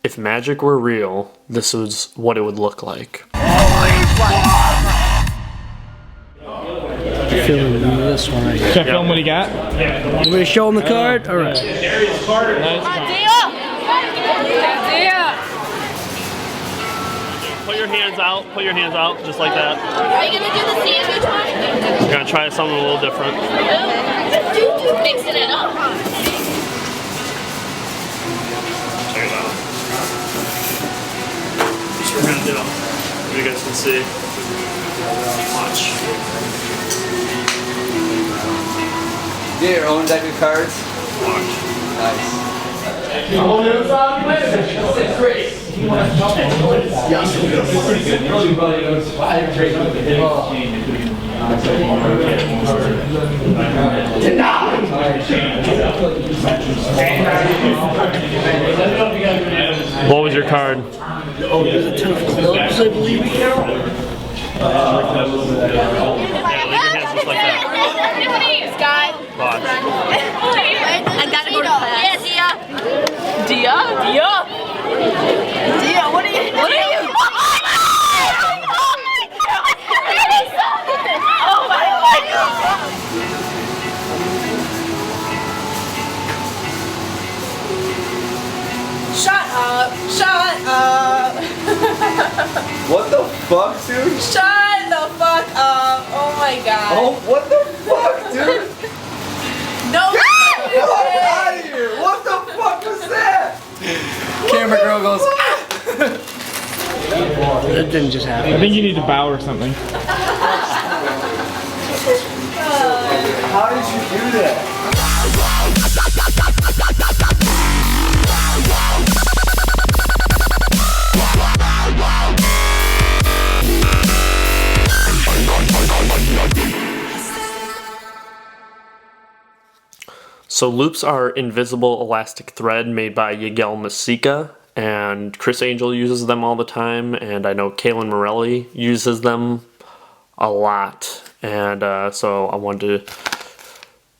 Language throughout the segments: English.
if magic were real, this is what it would look like. Feeling this one right here. Should I film what he got? You want me to show him the card? All right. Put your hands out. Put your hands out, just like that. Are you gonna do the sandwich one? We're gonna try something a little different. Mixing it up. Check it out. That's what we're gonna do. You guys can see. Watch. You get your own deck of cards? Watch. Nice. What was your card? Oh, there's a 10 of clubs, I believe. Yeah, leave your hands just like that. Sky. Watch. I gotta go to class. Yeah, Dia. Dia? Dia, what are you? What are you? Oh my God! Shut up! Shut up! What the fuck, dude? Shut the fuck up! Oh my God! Oh, what the fuck, dude? No! Get out of here! What the fuck was that? Camera girl goes. That didn't just I happen. think you need to bow or something. How did you do that? So loops are invisible elastic thread made by Yigel Masika, and Chris Angel uses them all the time, and I know Kaylin Morelli uses them a lot. And so I wanted to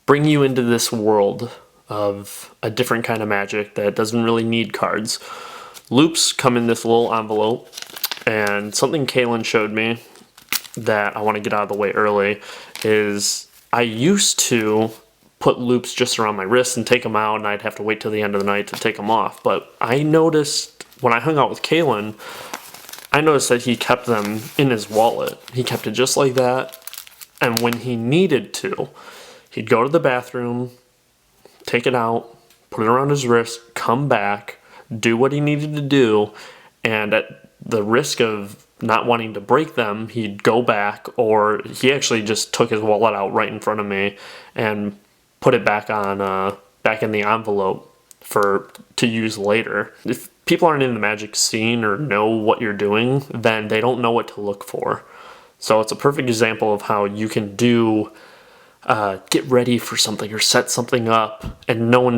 bring you into this world of a different kind of magic that doesn't really need cards. Loops come in this little envelope, and something Kaylin showed me that I want to get out of the way early is I used to put loops just around my wrists and take them out, and I'd have to wait till the end of the night to take them off. But I noticed when I hung out with Kaylin, I noticed that he kept them in his wallet. He kept it just like that, and when he needed to, he'd go to the bathroom, take it out, put it around his wrist, come back, do what he needed to do, and at the risk of not wanting to break them, he'd go back, or he actually just took his wallet out right in front of me and put it back on, back in the envelope to use later. If people aren't in the magic scene or know what you're doing, then they don't know what to look for. So it's a perfect example of how you can do get ready for something or set something up, and no one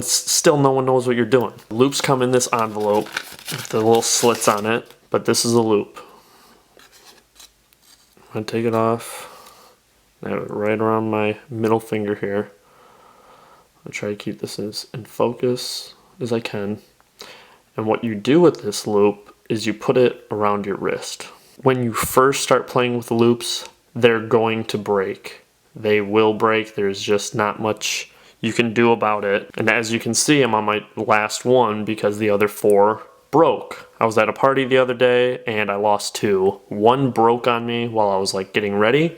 knows what you're doing. Loops come in this envelope with the little slits on it, but this is a loop. I'm gonna take it off. I have it right around my middle finger here. I'll try to keep this as in focus as I can. And what you do with this loop is you put it around your wrist. When you first start playing with loops, they're going to break. They will break. There's just not much you can do about it. And as you can see, I'm on my last one because the other 4 broke. I was at a party the other day and I lost 2. One broke on me while I was like getting ready,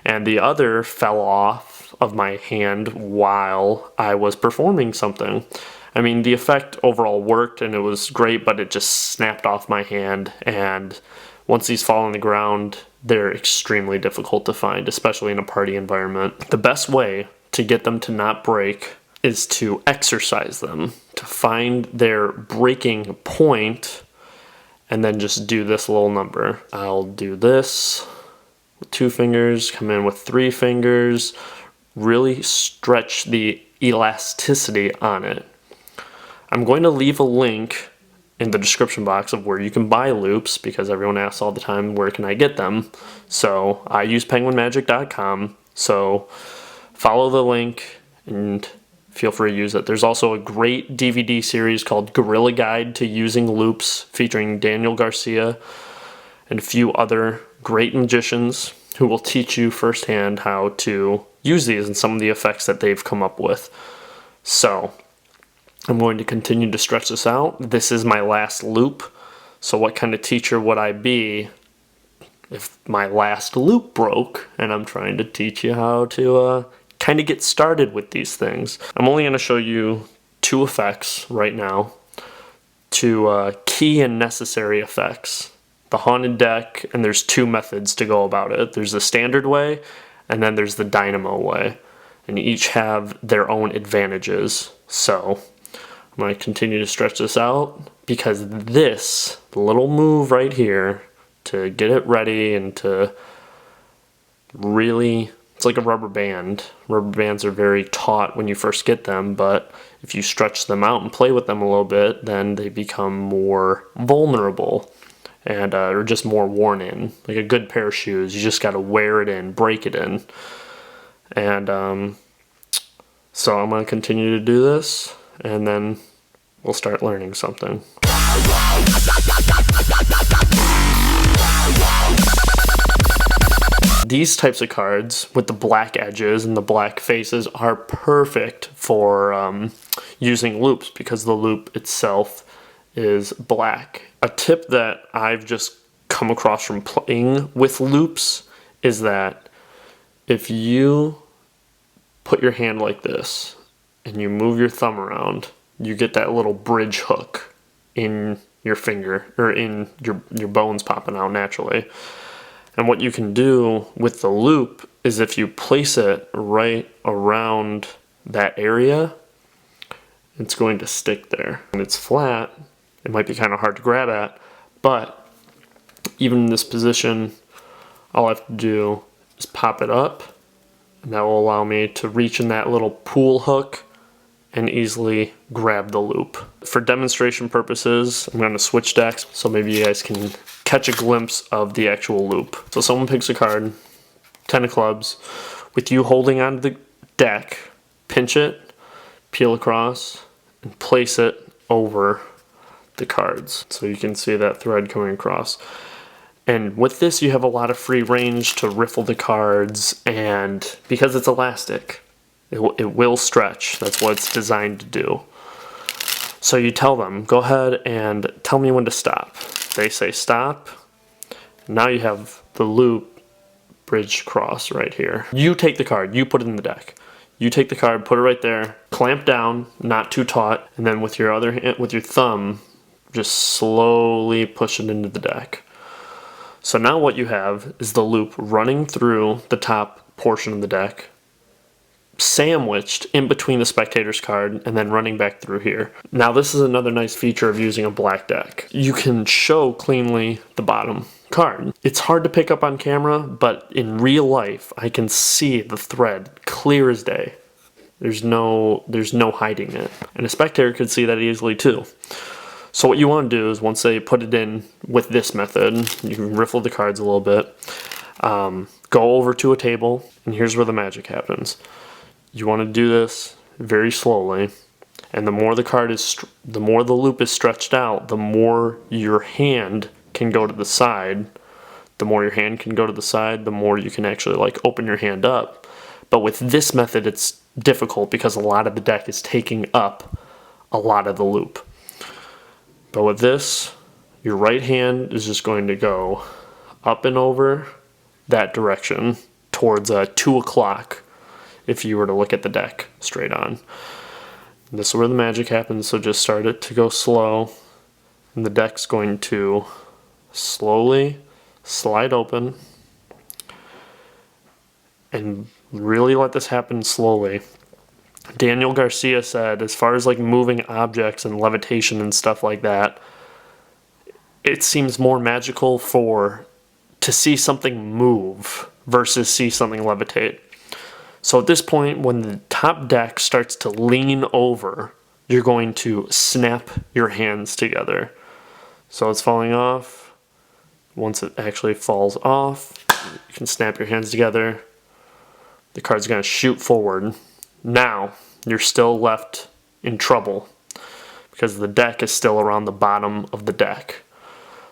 and the other fell off of my hand while I was performing something. I mean, the effect overall worked and it was great, but it just snapped off my hand, and once these fall on the ground, they're extremely difficult to find, especially in a party environment. The best way to get them to not break is to exercise them, to find their breaking point, and then just do this little number. I'll do this with 2 fingers, come in with 3 fingers, really stretch the elasticity on it. I'm going to leave a link in the description box of where you can buy loops, because everyone asks all the time, where can I get them? So I use penguinmagic.com, so follow the link, and feel free to use it. There's also a great DVD series called Gorilla Guide to Using Loops featuring Daniel Garcia and a few other great magicians who will teach you firsthand how to use these and some of the effects that they've come up with. So I'm going to continue to stretch this out. This is my last loop. So what kind of teacher would I be if my last loop broke and I'm trying to teach you how to kind of get started with these things? I'm only going to show you 2 effects right now, 2 key and necessary effects. The haunted deck, and there's 2 methods to go about it. There's the standard way, and then there's the Dynamo way. And each have their own advantages. So I'm going to continue to stretch this out because this little move right here to get it ready and to really, it's like a rubber band. Rubber bands are very taut when you first get them, but if you stretch them out and play with them a little bit, then they become more vulnerable and are just more worn in. Like a good pair of shoes, you just got to wear it in, break it in. And so I'm going to continue to do this, and then we'll start learning something. These types of cards with the black edges and the black faces are perfect for using loops because the loop itself is black. A tip that I've just come across from playing with loops is that if you put your hand like this and you move your thumb around, you get that little bridge hook in your finger, or in your bones popping out naturally. And what you can do with the loop is if you place it right around that area, it's going to stick there. And it's flat, it might be kind of hard to grab at, but even in this position, all I have to do is pop it up, and that will allow me to reach in that little pull hook and easily grab the loop. For demonstration purposes, I'm going to switch decks so maybe you guys can catch a glimpse of the actual loop. So someone picks a card, 10 of clubs, with you holding onto the deck, pinch it, peel across, and place it over the cards. So you can see that thread coming across. And with this, you have a lot of free range to riffle the cards, and because it's elastic, it will stretch. That's what it's designed to do. So you tell them, go ahead and tell me when to stop. They say stop. Now you have the loop bridge cross right here. You take the card, you put it in the deck. You take the card, put it right there, clamp down, not too taut, and then with your other hand, with your thumb, just slowly push it into the deck. So now what you have is the loop running through the top portion of the deck, sandwiched in between the spectator's card, and then running back through here. Now this is another nice feature of using a black deck. You can show cleanly the bottom card. It's hard to pick up on camera, but in real life I can see the thread clear as day. There's no hiding it. And a spectator could see that easily too. So what you want to do is once they put it in with this method, you can riffle the cards a little bit, go over to a table, and here's where the magic happens. You want to do this very slowly, and the more the loop is stretched out, the more your hand can go to the side. The more your hand can go to the side, the more you can actually like open your hand up. But with this method, it's difficult because a lot of the deck is taking up a lot of the loop. But with this, your right hand is just going to go up and over that direction towards 2 o'clock if you were to look at the deck straight on. And this is where the magic happens, so just start it to go slow, and the deck's going to slowly slide open, and really let this happen slowly. Daniel Garcia said, as far as like moving objects and levitation and stuff like that, it seems more magical to see something move versus see something levitate. So at this point, when the top deck starts to lean over, you're going to snap your hands together. So it's falling off. Once it actually falls off, you can snap your hands together. The card's going to shoot forward. Now, you're still left in trouble because the deck is still around the bottom of the deck.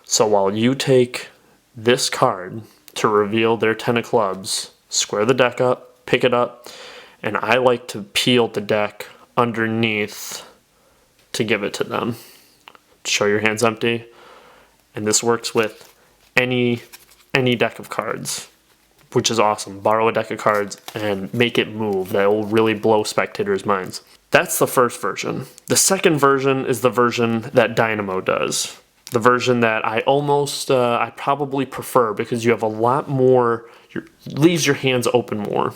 So while you take this card to reveal their 10 of clubs, square the deck up, pick it up, and I like to peel the deck underneath to give it to them. Show your hands empty, and this works with any deck of cards, which is awesome. Borrow a deck of cards and make it move. That will really blow spectators' minds. That's the first version. The second version is the version that Dynamo does. The version that I probably prefer because you have a lot more, leaves your hands open more.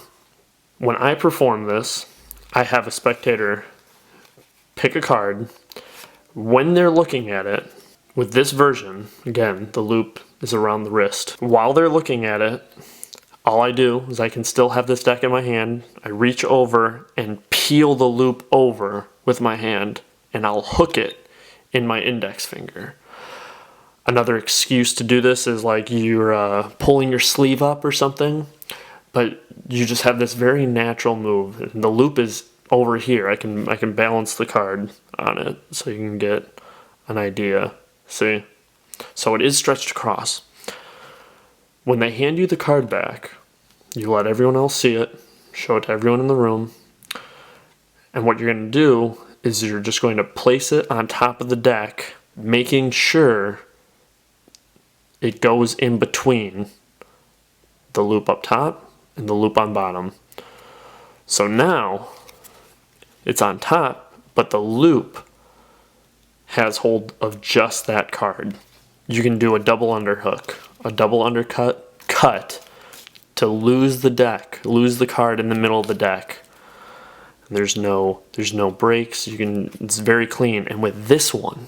When I perform this, I have a spectator pick a card. When they're looking at it, with this version, again, the loop is around the wrist. While they're looking at it, all I do is I can still have this deck in my hand. I reach over and peel the loop over with my hand, and I'll hook it in my index finger. Another excuse to do this is like you're pulling your sleeve up or something, but you just have this very natural move. And the loop is over here. I can balance the card on it so you can get an idea. See? So it is stretched across. When they hand you the card back, you let everyone else see it, show it to everyone in the room, and what you're going to do is you're just going to place it on top of the deck, making sure it goes in between the loop up top and the loop on bottom. So now it's on top, but the loop has hold of just that card. You can do a double underhook, a double undercut, cut to lose the card in the middle of the deck. There's no breaks. It's very clean. And with this one,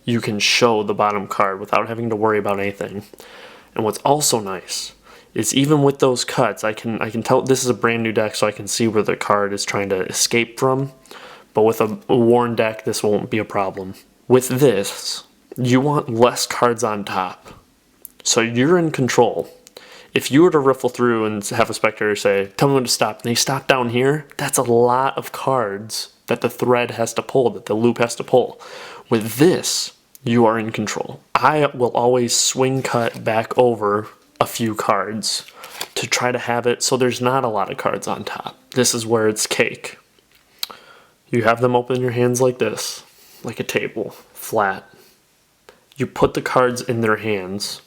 you can show the bottom card without having to worry about anything. And what's also nice is even with those cuts, I can tell this is a brand new deck, so I can see where the card is trying to escape from. But with a worn deck, this won't be a problem. With this, you want less cards on top. So you're in control. If you were to riffle through and have a spectator say, tell me when to stop, and they stop down here, that's a lot of cards that the thread has to pull, that the loop has to pull. With this, you are in control. I will always swing cut back over a few cards to try to have it so there's not a lot of cards on top. This is where it's cake. You have them open your hands like this, like a table, flat. You put the cards in their hands,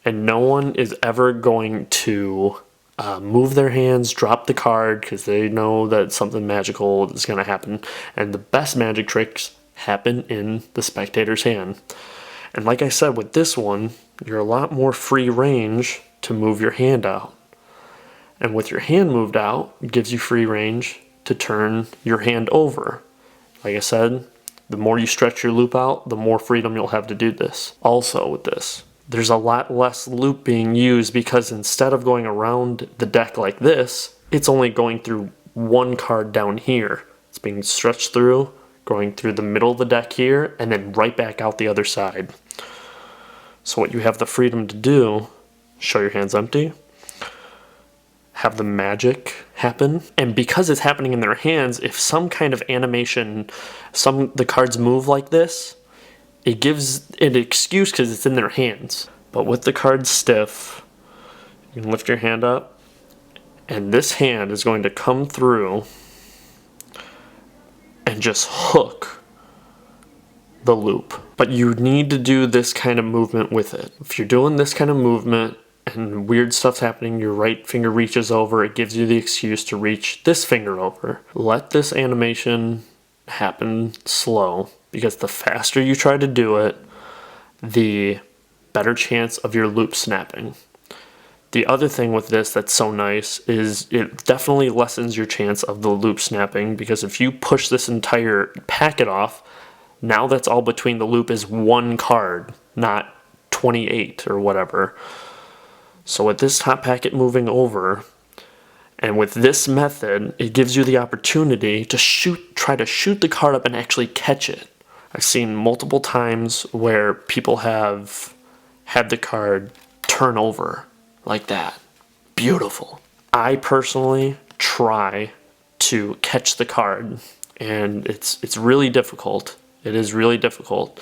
and no one is ever going to move their hands, drop the card, because they know that something magical is going to happen. And the best magic tricks happen in the spectator's hand. And like I said, with this one, you're a lot more free range to move your hand out. And with your hand moved out, it gives you free range to turn your hand over. Like I said, the more you stretch your loop out, the more freedom you'll have to do this. Also with this, there's a lot less loop being used because instead of going around the deck like this, it's only going through one card down here. It's being stretched through, going through the middle of the deck here, and then right back out the other side. So what you have the freedom to do, show your hands empty, have the magic happen, and because it's happening in their hands, if some kind of animation, the cards move like this, it gives an excuse because it's in their hands. But with the cards stiff, you can lift your hand up, and this hand is going to come through and just hook the loop. But you need to do this kind of movement with it. If you're doing this kind of movement and weird stuff's happening, your right finger reaches over, it gives you the excuse to reach this finger over. Let this animation happen slow, because the faster you try to do it, the better chance of your loop snapping. The other thing with this that's so nice is it definitely lessens your chance of the loop snapping, because if you push this entire packet off, now that's all between the loop is one card, not 28 or whatever. So with this top packet moving over, and with this method, it gives you the opportunity to try to shoot the card up and actually catch it. I've seen multiple times where people have had the card turn over like that. Beautiful. I personally try to catch the card, and it's really difficult. It is really difficult.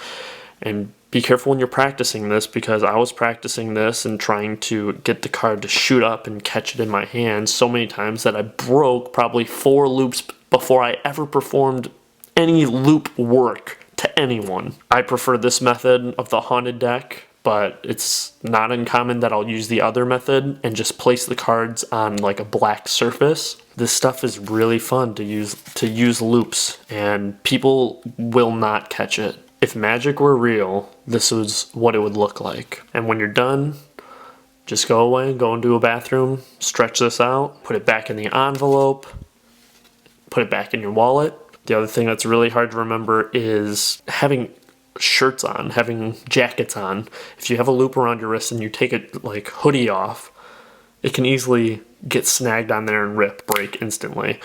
And be careful when you're practicing this, because I was practicing this and trying to get the card to shoot up and catch it in my hand so many times that I broke probably 4 loops before I ever performed any loop work to anyone. I prefer this method of the haunted deck, but it's not uncommon that I'll use the other method and just place the cards on like a black surface. This stuff is really fun to use loops, and people will not catch it. If magic were real, this was what it would look like. And when you're done, just go away, go into a bathroom, stretch this out, put it back in the envelope, put it back in your wallet. The other thing that's really hard to remember is having shirts on, having jackets on. If you have a loop around your wrist and you take it like hoodie off, it can easily get snagged on there and break instantly.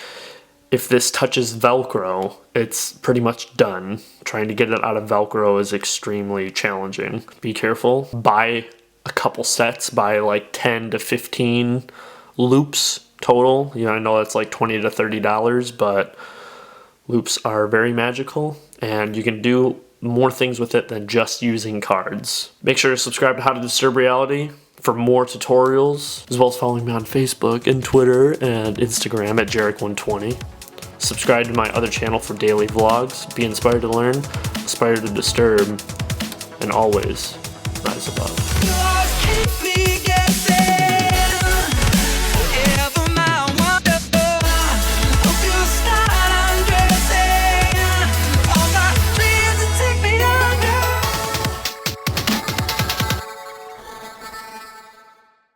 If this touches Velcro, it's pretty much done. Trying to get it out of Velcro is extremely challenging. Be careful. Buy a couple sets, buy like 10 to 15 loops total. You know, I know that's like $20 to $30, but loops are very magical, and you can do more things with it than just using cards. Make sure to subscribe to How to Disturb Reality for more tutorials, as well as following me on Facebook and Twitter and Instagram at Jarek120. Subscribe to my other channel for daily vlogs. Be inspired to learn, aspire to disturb, and always rise above.